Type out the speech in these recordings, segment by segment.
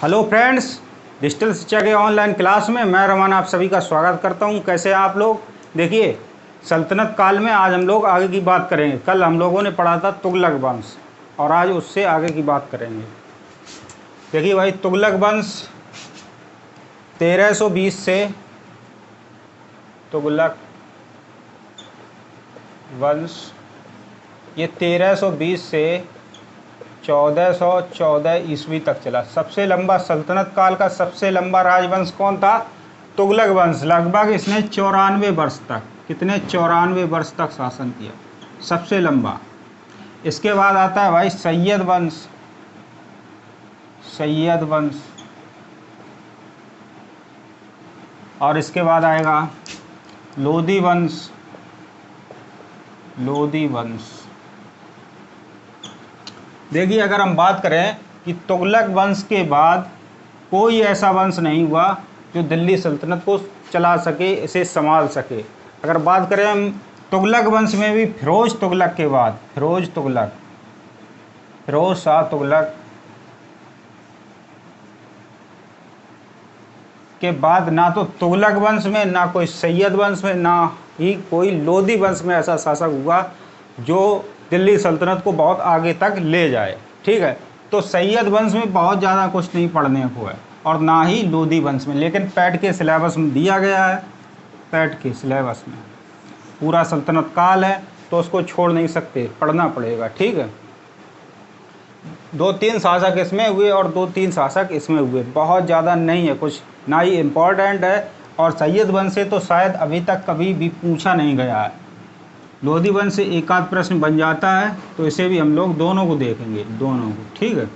Hello friends, digital शिक्षा के online class में मैं रमान आप सभी का स्वागत करता हूं। कैसे हैं आप लोग? देखिए, सल्तनत काल में आज हम लोग आगे की बात करेंगे। कल हम लोगों ने पढ़ा था तुगलक वंश और आज उससे आगे की बात करेंगे। देखिए भाई, तुगलक वंश 1320 से तुगलक वंश ये 1320 से 1414 ईस्वी तक चला। सबसे लंबा सल्तनत काल का सबसे लंबा राजवंश कौन था? तुगलक वंश। लगभग इसने 94 वर्ष तक, कितने 94 वर्ष तक शासन किया, सबसे लंबा। इसके बाद आता है भाई सैयद वंश। सैयद वंश और इसके बाद आएगा लोदी वंश। लोदी वंश। देखिए, अगर हम बात करें कि तुगलक वंश के बाद कोई ऐसा वंश नहीं हुआ जो दिल्ली सल्तनत को चला सके, इसे संभाल सके। अगर बात करें हम तुगलक वंश में भी फिरोज तुगलक के बाद, फिरोज शाह तुगलक के बाद ना तो तुगलक वंश में, ना कोई सैयद वंश में, ना ही कोई लोदी वंश में ऐसा शासक हुआ जो दिल्ली सल्तनत को बहुत आगे तक ले जाए। ठीक है, तो सैयद वंश में बहुत ज़्यादा कुछ नहीं पढ़ने को है और ना ही लोदी वंश में, लेकिन पैट के सिलेबस में दिया गया है। पैट के सिलेबस में पूरा सल्तनत काल है तो उसको छोड़ नहीं सकते, पढ़ना पड़ेगा। ठीक है, 2-3 शासक इसमें हुए और 2-3 शासक इसमें हुए, बहुत ज़्यादा नहीं है कुछ, ना ही इम्पोर्टेंट है। और सैयद वंश से तो शायद अभी तक कभी भी पूछा नहीं गया है। लोधी वंश से एक आध प्रश्न बन जाता है, तो इसे भी हम लोग दोनों को देखेंगे, दोनों को। ठीक है,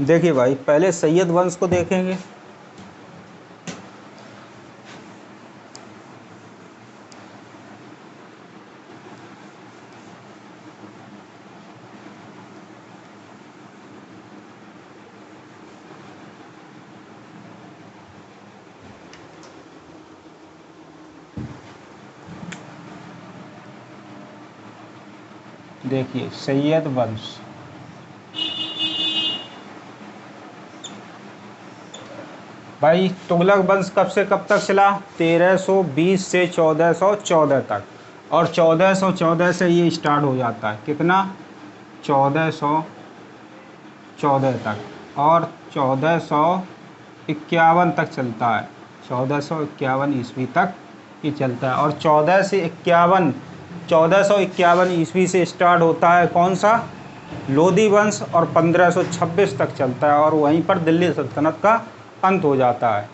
देखिए भाई, पहले सैयद वंश को देखेंगे। देखिए, सैयद वंश भाई, तुगलक वंश कब से कब तक चला? 1320 से 1414 तक। और 1414 से ये स्टार्ट हो जाता है, कितना? 1414 तक, और 1451 तक चलता है। 1451 ईस्वी तक ये चलता है। और 1451 ईस्वी से स्टार्ट होता है कौन सा? लोधी वंश, और 1526 तक चलता है, और वहीं पर दिल्ली सल्तनत का अंत हो जाता है।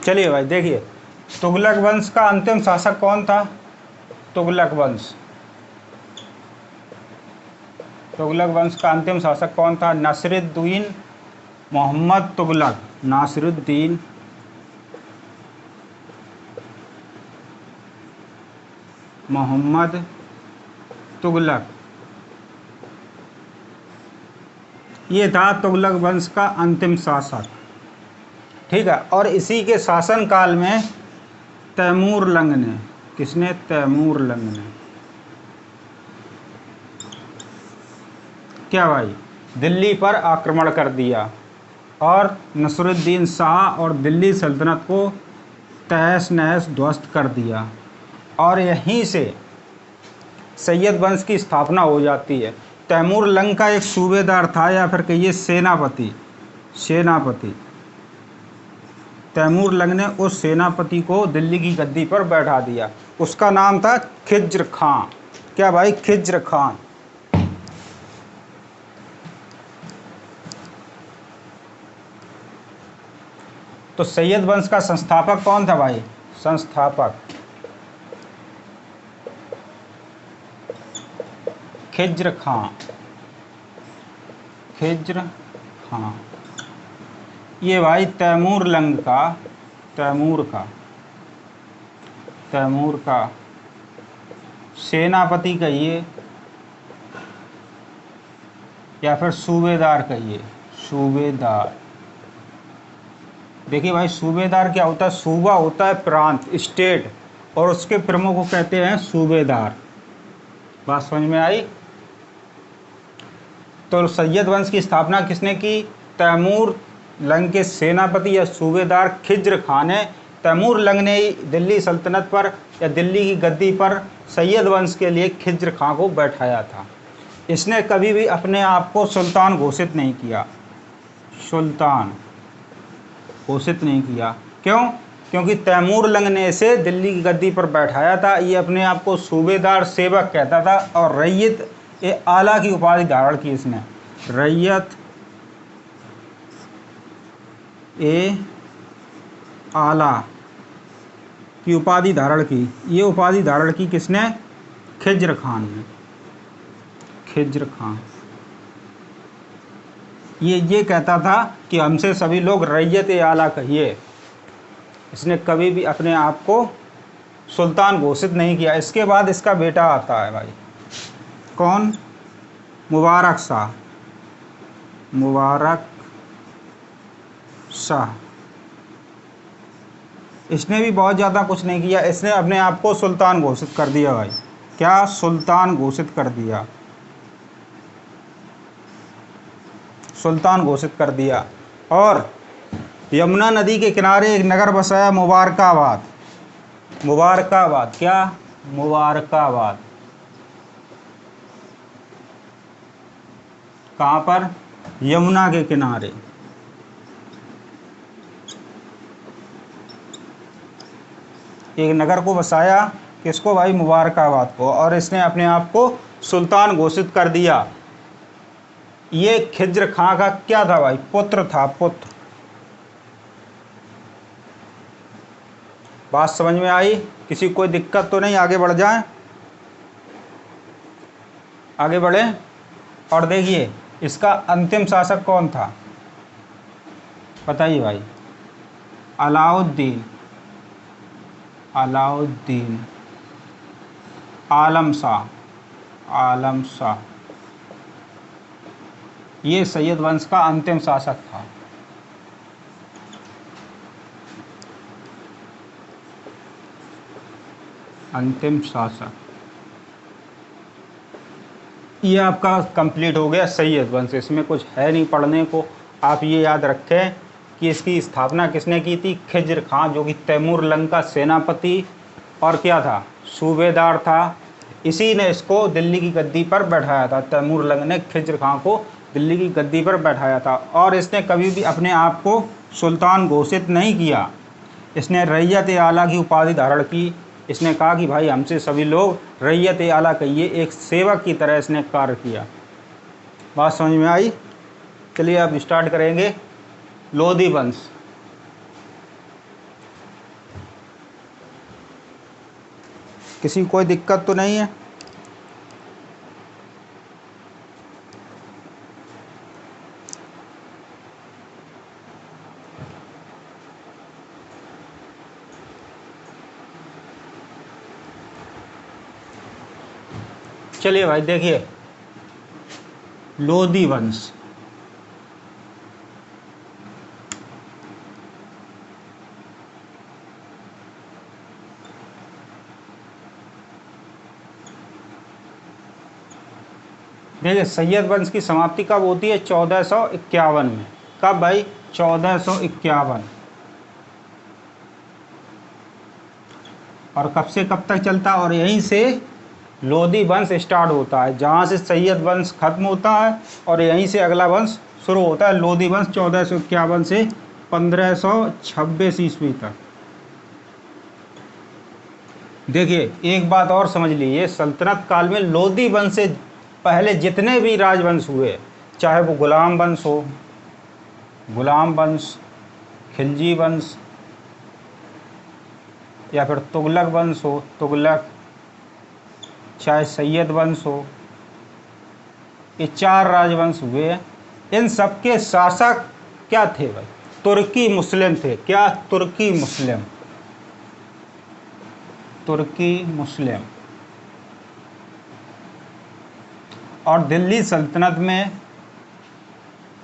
चलिए भाई, देखिए, तुगलक वंश का अंतिम शासक कौन था? तुगलक वंश का अंतिम शासक कौन था? नासिरुद्दीन मोहम्मद तुगलक। नासिरुद्दीन मोहम्मद तुगलक, ये था तुगलक वंश का अंतिम शासक। ठीक है, और इसी के शासन काल में तैमूरलंग ने, किसने? तैमूरलंग ने क्या भाई? दिल्ली पर आक्रमण कर दिया और नसरुद्दीन शाह और दिल्ली सल्तनत को तहस नहस ध्वस्त कर दिया। और यहीं से सैयद वंश की स्थापना हो जाती है। तैमूरलंग का एक सूबेदार था, या फिर कहिए सेनापति। तैमूरलंग ने उस सेनापति को दिल्ली की गद्दी पर बैठा दिया। उसका नाम था खिज्र खां। क्या भाई? खिज्र खां। तो सैयद वंश का संस्थापक कौन था भाई? संस्थापक खिज्र खां। ये भाई तैमूर का सेनापति कहिए या फिर सूबेदार कहिए, सूबेदार। देखिए भाई, सूबेदार क्या होता है? सूबा होता है प्रांत, स्टेट, और उसके प्रमुख को कहते हैं सूबेदार। बात समझ में आई? तो सैयद वंश की स्थापना किसने की? तैमूर लंग के सेनापति या सूबेदार खिज्र खान ने। तैमूर लंग ने ही दिल्ली सल्तनत पर या दिल्ली की गद्दी पर सैयद वंश के लिए खिज्र खां को बैठाया था। इसने कभी भी अपने आप को सुल्तान घोषित नहीं किया, सुल्तान घोषित नहीं किया। क्यों? क्योंकि तैमूर लंग ने इसे दिल्ली की गद्दी पर बैठाया था। ये अपने आप को सूबेदार सेवक कहता था और रैयत ए आला की उपाधि धारण की इसने। रैयत ए आला की उपाधि धारण की। ये उपाधि धारण की किसने? खिज्र खान ने। खिज्र खान ये कहता था कि हमसे सभी लोग रैयत ए आला कहिए। इसने कभी भी अपने आप को सुल्तान घोषित नहीं किया। इसके बाद इसका बेटा आता है भाई, कौन? मुबारक शाह। मुबारक शाह, इसने भी बहुत ज़्यादा कुछ नहीं किया। इसने अपने आप को सुल्तान घोषित कर दिया भाई। क्या? सुल्तान घोषित कर दिया, सुल्तान घोषित कर दिया। और यमुना नदी के किनारे एक नगर बसाया, मुबारकाबाद। मुबारकाबाद, क्या? मुबारकाबाद। कहाँ पर? यमुना के किनारे। एक नगर को बसाया, किसको भाई? मुबारकाबाद को। और इसने अपने आप को सुल्तान घोषित कर दिया। ये खिज्र खां का क्या था भाई? पुत्र था, पुत्र। बात समझ में आई? किसी कोई दिक्कत तो नहीं? आगे बढ़ जाएं, आगे बढ़े। और देखिए, इसका अंतिम शासक कौन था? बताइए भाई। अलाउद्दीन, अलाउद्दीन आलम शाह, आलम शाह। ये सैयद वंश का अंतिम शासक था। अंतिम शासक। ये आपका कंप्लीट हो गया सैयद वंश। इसमें कुछ है नहीं पढ़ने को। आप ये याद रखें कि इसकी स्थापना किसने की थी? खिज्र खां, जो कि तैमूर लंग का सेनापति और क्या था? सूबेदार था। इसी ने इसको दिल्ली की गद्दी पर बैठाया था। तैमूर लंग ने खिज्र खां को दिल्ली की गद्दी पर बैठाया था। और इसने कभी भी अपने आप को सुल्तान घोषित नहीं किया। इसने रैयत ए आला की उपाधि धारण की। इसने कहा कि भाई हमसे सभी लोग रैयत ए आला कहिए। एक सेवक की तरह इसने कार्य किया। बात समझ में आई? चलिए अब स्टार्ट करेंगे लोधी वंश। किसी कोई दिक्कत तो नहीं है? चलिए भाई देखिए, लोधी वंश। देखिए, सैयद वंश की समाप्ति कब होती है? 1451 में। कब भाई? 1451। और कब से कब तक चलता? और यहीं से लोधी वंश स्टार्ट होता है, जहाँ से सैयद वंश खत्म होता है और यहीं से अगला वंश शुरू होता है। लोधी वंश 1451 से 1526 ईस्वी तक। देखिए, एक बात और समझ लीजिए, सल्तनत काल में लोधी वंश से पहले जितने भी राजवंश हुए, चाहे वो गुलाम वंश हो, गुलाम वंश, खिलजी वंश, या फिर तुगलक वंश हो, तुगलक, चाहे सैयद वंश हो, ये 4 राजवंश हुए। इन सबके शासक क्या थे भाई? तुर्की मुस्लिम थे। क्या? तुर्की मुस्लिम, तुर्की मुस्लिम। और दिल्ली सल्तनत में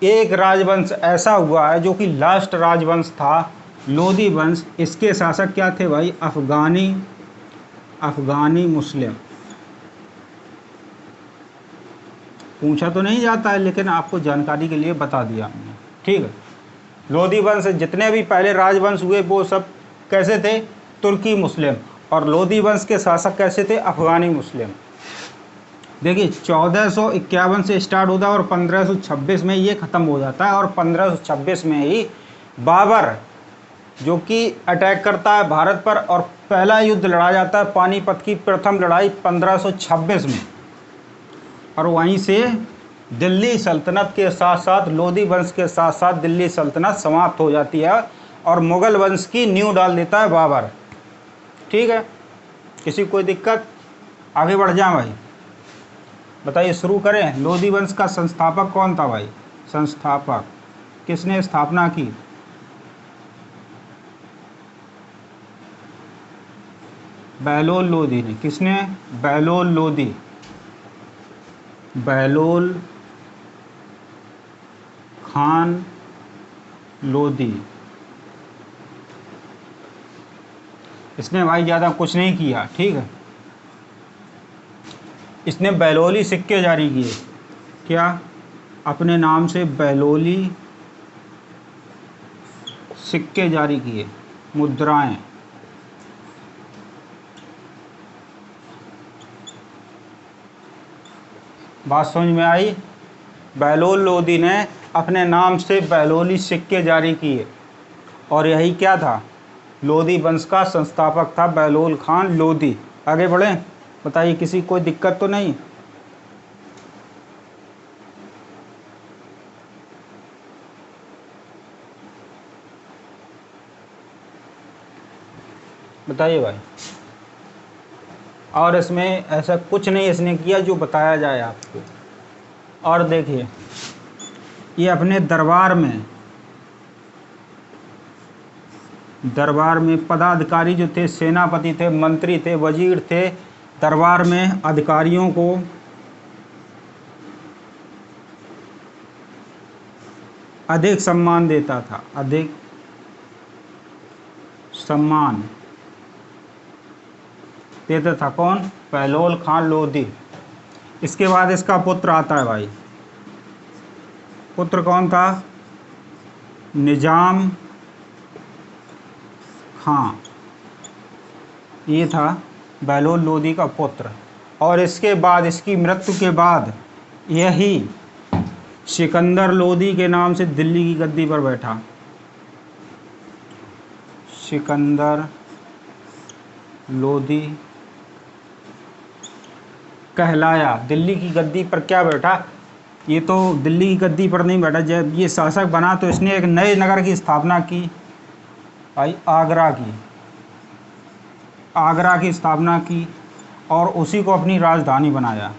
एक राजवंश ऐसा हुआ है जो कि लास्ट राजवंश था, लोधी वंश, इसके शासक क्या थे भाई? अफगानी मुस्लिम। पूछा तो नहीं जाता है, लेकिन आपको जानकारी के लिए बता दिया हमने, ठीक है। लोधी वंश जितने भी पहले राजवंश हुए वो सब कैसे थे? तुर्की मुस्लिम। और लोधी वंश के शासक कैसे थे? अफगानी मुस्लिम। देखिए 1451 से स्टार्ट होता है और 1526 में ये ख़त्म हो जाता है। और 1526 में ही बाबर जो कि अटैक करता है भारत पर, और पहला युद्ध लड़ा जाता है पानीपत की प्रथम लड़ाई 1526 में। और वहीं से दिल्ली सल्तनत के साथ साथ लोधी वंश के साथ साथ दिल्ली सल्तनत समाप्त हो जाती है और मुग़ल वंश की नींव डाल देता है बाबर, ठीक है। किसी कोई दिक्कत? आगे बढ़ जाएं भाई, बताइए शुरू करें। लोधी वंश का संस्थापक कौन था भाई? संस्थापक किसने स्थापना की? बहलोल लोधी ने। किसने? बहलोल लोधी। बहलोल खान लोधी। इसने भाई ज़्यादा कुछ नहीं किया, ठीक है। इसने बहलोली सिक्के जारी किए। क्या? अपने नाम से बहलोली सिक्के जारी किए, मुद्राएं। बात समझ में आई? बहलोल लोधी ने अपने नाम से बहलोली सिक्के जारी किए और यही क्या था? लोधी वंश का संस्थापक था बहलोल खान लोधी। आगे बढ़ें, बताइए किसी कोई दिक्कत तो नहीं? बताइए भाई। और इसमें ऐसा कुछ नहीं इसने किया जो बताया जाए आपको। और देखिए ये अपने दरबार में पदाधिकारी जो थे, सेनापति थे, मंत्री थे, वजीर थे, दरबार में अधिकारियों को अधिक सम्मान देता था। अधिक सम्मान देता था कौन? बहलोल खान लोधी। इसके बाद इसका पुत्र आता है भाई। पुत्र कौन था? निजाम खां। ये था बहलोल लोधी का पुत्र। और इसके बाद, इसकी मृत्यु के बाद, यही सिकंदर लोधी के नाम से दिल्ली की गद्दी पर बैठा। सिकंदर लोधी कहलाया। दिल्ली की गद्दी पर क्या बैठा? ये तो दिल्ली की गद्दी पर नहीं बैठा। जब ये शासक बना तो इसने एक नए नगर की स्थापना की भाई, आगरा की स्थापना की और उसी को अपनी राजधानी बनाया।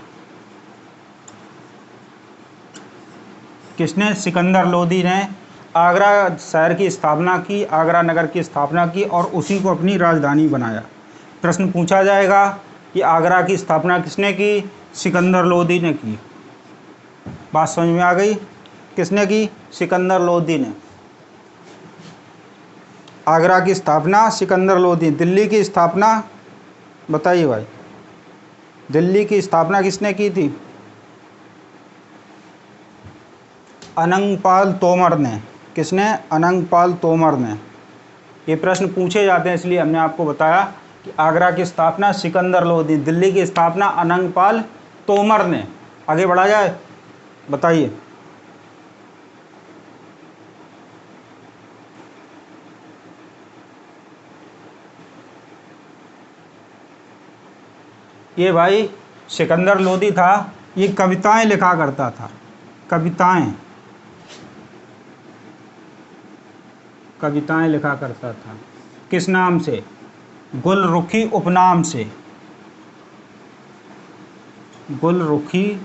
किसने? सिकंदर लोधी ने आगरा शहर की स्थापना की, आगरा नगर की स्थापना की और उसी को अपनी राजधानी बनाया। प्रश्न पूछा जाएगा कि आगरा की स्थापना किसने की? सिकंदर लोधी ने की। बात समझ में आ गई? किसने की? सिकंदर लोधी ने। आगरा की स्थापना सिकंदर लोधी। दिल्ली की स्थापना बताइए भाई, दिल्ली की स्थापना किसने की थी? अनंगपाल तोमर ने। किसने? अनंगपाल तोमर ने। ये प्रश्न पूछे जाते हैं इसलिए हमने आपको बताया कि आगरा की स्थापना सिकंदर लोधी, दिल्ली की स्थापना अनंगपाल तोमर ने। आगे बढ़ा जाए, बताइए। ये भाई सिकंदर लोधी था, ये कविताएं लिखा करता था। कविताएं लिखा करता था। किस नाम से? गुलरुखी उपनाम से। गुलरुखी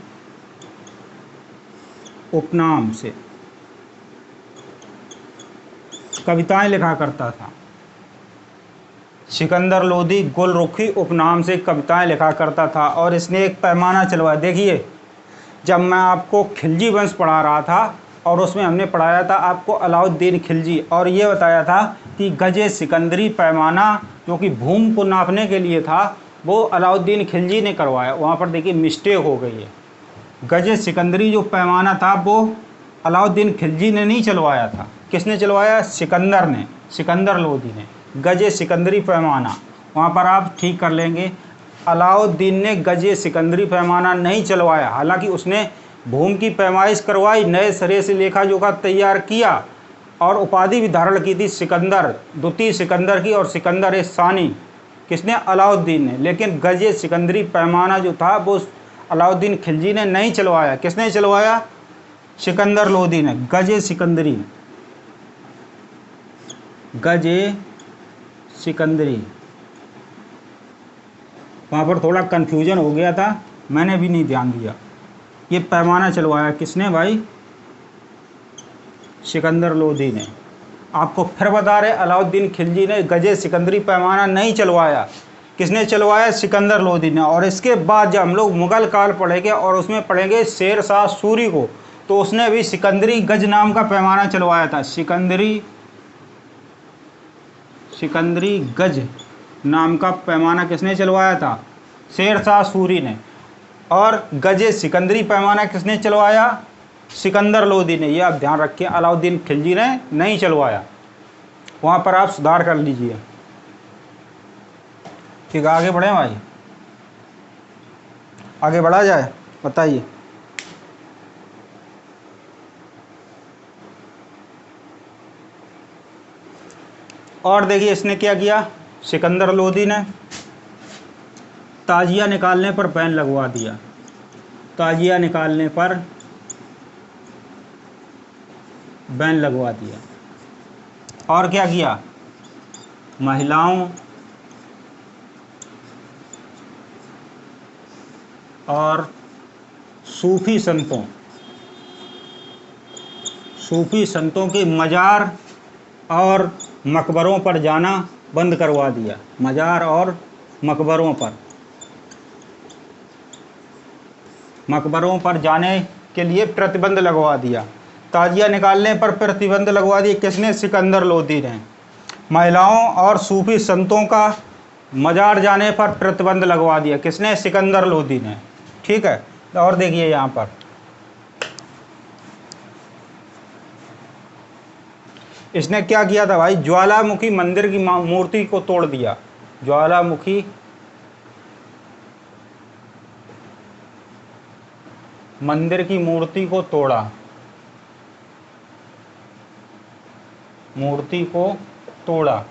उपनाम से कविताएं लिखा करता था। सिकंदर लोधी गुलरुखी उपनाम से कविताएं लिखा करता था और इसने एक पैमाना चलवाया। देखिए जब मैं आपको खिलजी वंश पढ़ा रहा था और उसमें हमने पढ़ाया था आपको अलाउद्दीन खिलजी, और ये बताया था कि गजे सिकंदरी पैमाना जो कि भूमि को नापने के लिए था वो अलाउद्दीन खिलजी ने करवाया। वहाँ पर देखिए मिस्टेक हो गई है, गजे सिकंदरी जो पैमाना था वो अलाउद्दीन खिलजी ने नहीं चलवाया था। किसने चलवाया? सिकंदर ने, सिकंदर लोदी ने। गजे सिकंदरी पैमाना वहाँ पर आप ठीक कर लेंगे, अलाउद्दीन ने गजे सिकंदरी पैमाना नहीं चलवाया। हालांकि उसने भूमि की पैमाइश करवाई, नए सिरे से लेखा जोखा तैयार किया और उपाधि भी धारण की थी सिकंदर, द्वितीय सिकंदर की, और सिकंदर सानी किसने? अलाउद्दीन ने। लेकिन गजे सिकंदरी पैमाना जो था वो अलाउद्दीन खिलजी ने नहीं चलवाया। किसने चलवाया? सिकंदर लोदी ने। गजे सिकंदरी, गजे सिकंदरी, वहाँ पर थोड़ा कन्फ्यूजन हो गया था, मैंने भी नहीं ध्यान दिया। ये पैमाना चलवाया किसने भाई? सिकंदर लोदी ने। आपको फिर बता रहे अलाउद्दीन खिलजी ने गजे सिकंदरी पैमाना नहीं चलवाया। किसने चलवाया? सिकंदर लोदी ने। और इसके बाद जब हम लोग मुगल काल पढ़ेंगे और उसमें पढ़ेंगे शेर शाह सूरी को, तो उसने भी सिकंदरी गज नाम का पैमाना चलवाया था। सिकंदरी गज नाम का पैमाना किसने चलवाया था? शेर शाह सूरी ने। और गजे सिकंदरी पैमाना किसने चलवाया? सिकंदर लोदी ने। ये आप ध्यान रखिए, अलाउद्दीन खिलजी ने नहीं चलवाया। वहाँ पर आप सुधार कर लीजिए। ठीक है, आगे बढ़ें भाई, आगे बढ़ा जाए, बताइए। और देखिए इसने क्या किया सिकंदर लोदी ने? ताजिया निकालने पर बैन लगवा दिया। ताजिया निकालने पर बैन लगवा दिया। और क्या किया? महिलाओं और सूफी संतों के मज़ार और मकबरों पर जाना बंद करवा दिया। मज़ार और मकबरों पर जाने के लिए प्रतिबंध लगवा दिया। ताजिया निकालने पर प्रतिबंध लगवा दिया। किसने? सिकंदर लोदी ने। महिलाओं और सूफी संतों का मज़ार जाने पर प्रतिबंध लगवा दिया। किसने? सिकंदर लोदी ने। ठीक है, और देखिए यहाँ पर इसने क्या किया था भाई? ज्वालामुखी मंदिर की मूर्ति को तोड़ दिया। ज्वालामुखी मंदिर की मूर्ति को तोड़ा। मूर्ति को तोड़ा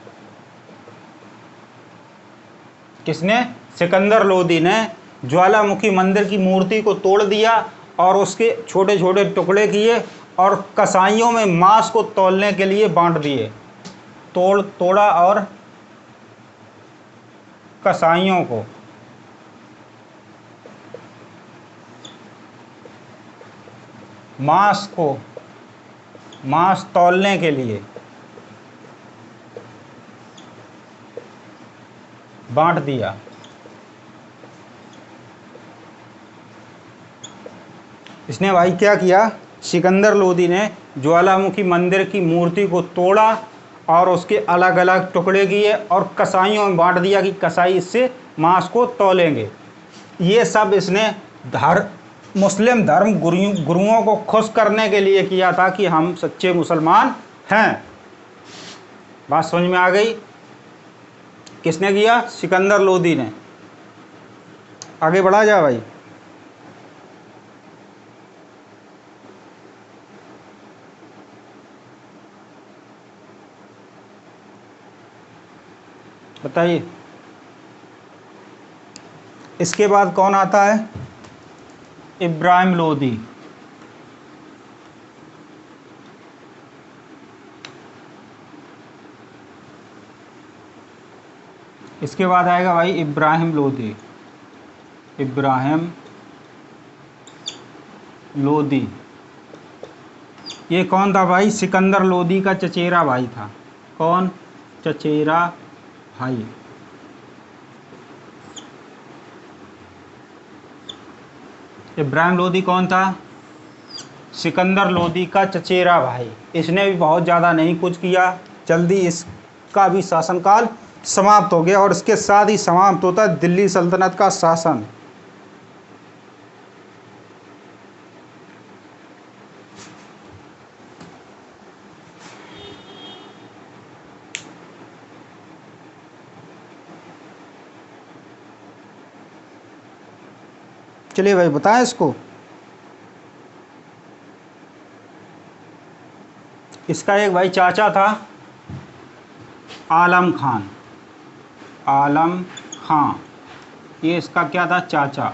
किसने? सिकंदर लोदी ने। ज्वालामुखी मंदिर की मूर्ति को तोड़ दिया और उसके छोटे छोटे टुकड़े किए और कसाईयों में मांस को तौलने के लिए बांट दिए। तोड़ा और कसाईयों को मांस तौलने के लिए बांट दिया। इसने भाई क्या किया? सिकंदर लोदी ने ज्वालामुखी मंदिर की मूर्ति को तोड़ा और उसके अलग अलग टुकड़े किए और कसाईयों में बांट दिया कि कसाई इससे मांस को तौलेंगे। ये सब इसने मुस्लिम धर्म गुरुओं को खुश करने के लिए किया था कि हम सच्चे मुसलमान हैं। बात समझ में आ गई? किसने किया? सिकंदर लोदी ने। आगे बढ़ा जाए भाई। बताइए। इसके बाद कौन आता है? इब्राहिम लोदी। इसके बाद आएगा भाई इब्राहिम लोदी। इब्राहिम लोदी ये कौन था भाई? सिकंदर लोदी का चचेरा भाई था। कौन? चचेरा भाई। इब्राहिम लोदी कौन था? सिकंदर लोदी का चचेरा भाई, इसने भी बहुत ज़्यादा नहीं कुछ किया, जल्दी इसका भी शासनकाल समाप्त हो गया और इसके साथ ही समाप्त होता है दिल्ली सल्तनत का शासन। चलिए भाई बताएं इसको। इसका एक भाई चाचा था आलम खान, आलम खां, ये इसका क्या था, चाचा।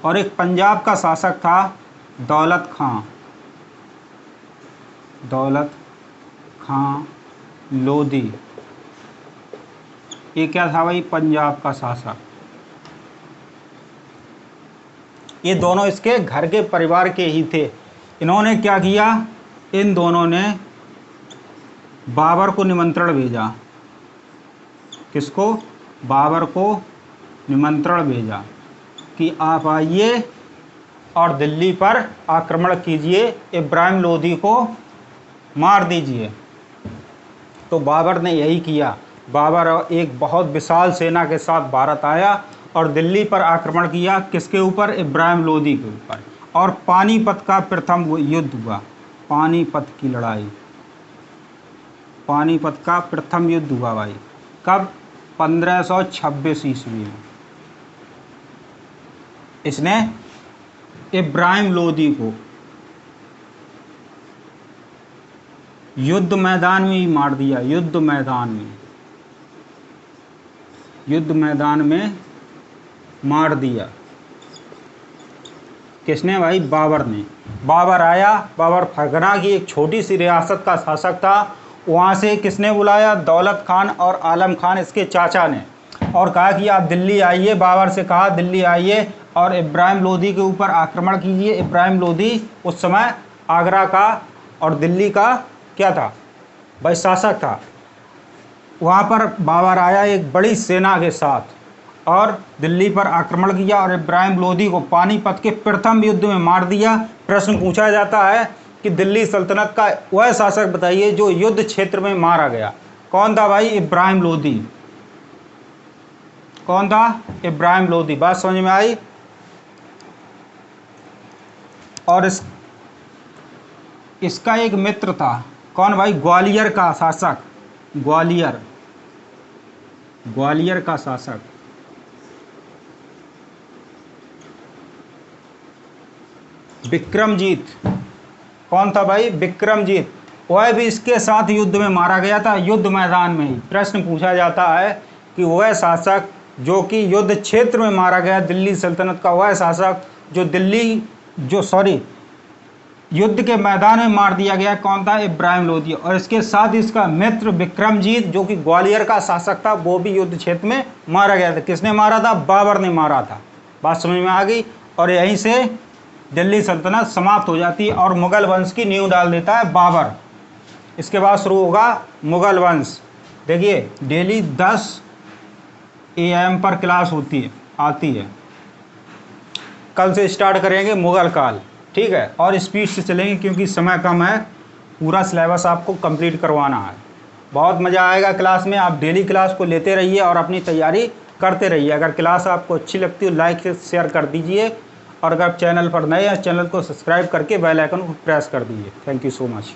और एक पंजाब का शासक था दौलत खां, दौलत खां लोधी, ये क्या था भाई, पंजाब का शासक। ये दोनों इसके घर के परिवार के ही थे। इन्होंने क्या किया, इन दोनों ने बाबर को निमंत्रण भेजा। किसको, बाबर को निमंत्रण भेजा कि आप आइए और दिल्ली पर आक्रमण कीजिए, इब्राहिम लोदी को मार दीजिए। तो बाबर ने यही किया। बाबर एक बहुत विशाल सेना के साथ भारत आया और दिल्ली पर आक्रमण किया। किसके ऊपर, इब्राहिम लोदी के ऊपर। और पानीपत का प्रथम युद्ध हुआ, पानीपत की लड़ाई, पानीपत का प्रथम युद्ध हुआ भाई। कब, 1526 ईस्वी में। इसने इब्राहिम लोदी को युद्ध मैदान में ही मार दिया, युद्ध मैदान में, युद्ध मैदान में मार दिया। किसने भाई, बाबर ने। बाबर आया, बाबर फरगना की एक छोटी सी रियासत का शासक था। वहाँ से किसने बुलाया, दौलत खान और आलम खान इसके चाचा ने, और कहा कि आप दिल्ली आइए। बाबर से कहा दिल्ली आइए और इब्राहिम लोदी के ऊपर आक्रमण कीजिए। इब्राहिम लोदी उस समय आगरा का और दिल्ली का क्या था भाई, शासक था। वहाँ पर बाबर आया एक बड़ी सेना के साथ और दिल्ली पर आक्रमण किया और इब्राहिम लोदी को पानीपत के प्रथम युद्ध में मार दिया। प्रश्न पूछा जाता है कि दिल्ली सल्तनत का वह शासक बताइए जो युद्ध क्षेत्र में मारा गया। कौन था भाई, इब्राहिम लोदी। कौन था, इब्राहिम लोदी। बात समझ में आई। और इसका एक मित्र था, कौन भाई, ग्वालियर का शासक, ग्वालियर, ग्वालियर का शासक विक्रमजीत। कौन था भाई, विक्रमजीत। वह भी इसके साथ युद्ध में मारा गया था, युद्ध मैदान में ही। प्रश्न पूछा जाता है कि वह शासक जो कि युद्ध क्षेत्र में मारा गया, दिल्ली सल्तनत का वह शासक जो युद्ध के मैदान में मार दिया गया, कौन था, इब्राहिम लोदी। और इसके साथ इसका मित्र विक्रमजीत जो कि ग्वालियर का शासक था, वो भी युद्ध क्षेत्र में मारा गया था। किसने मारा था, बाबर ने मारा था। बात समझ में आ गई। और यहीं से दिल्ली सल्तनत समाप्त हो जाती है और मुगल वंश की नींव डाल देता है बाबर। इसके बाद शुरू होगा मुगल वंश। देखिए डेली 10 AM पर क्लास आती है। कल से स्टार्ट करेंगे मुगल काल, ठीक है। और स्पीड से चलेंगे क्योंकि समय कम है, पूरा सिलेबस आपको कंप्लीट करवाना है। बहुत मज़ा आएगा क्लास में। आप डेली क्लास को लेते रहिए और अपनी तैयारी करते रहिए। अगर क्लास आपको अच्छी लगती है लाइक शेयर कर दीजिए, और अगर चैनल पर नए हैं चैनल को सब्सक्राइब करके बेल आइकन को प्रेस कर दीजिए। Thank you so much.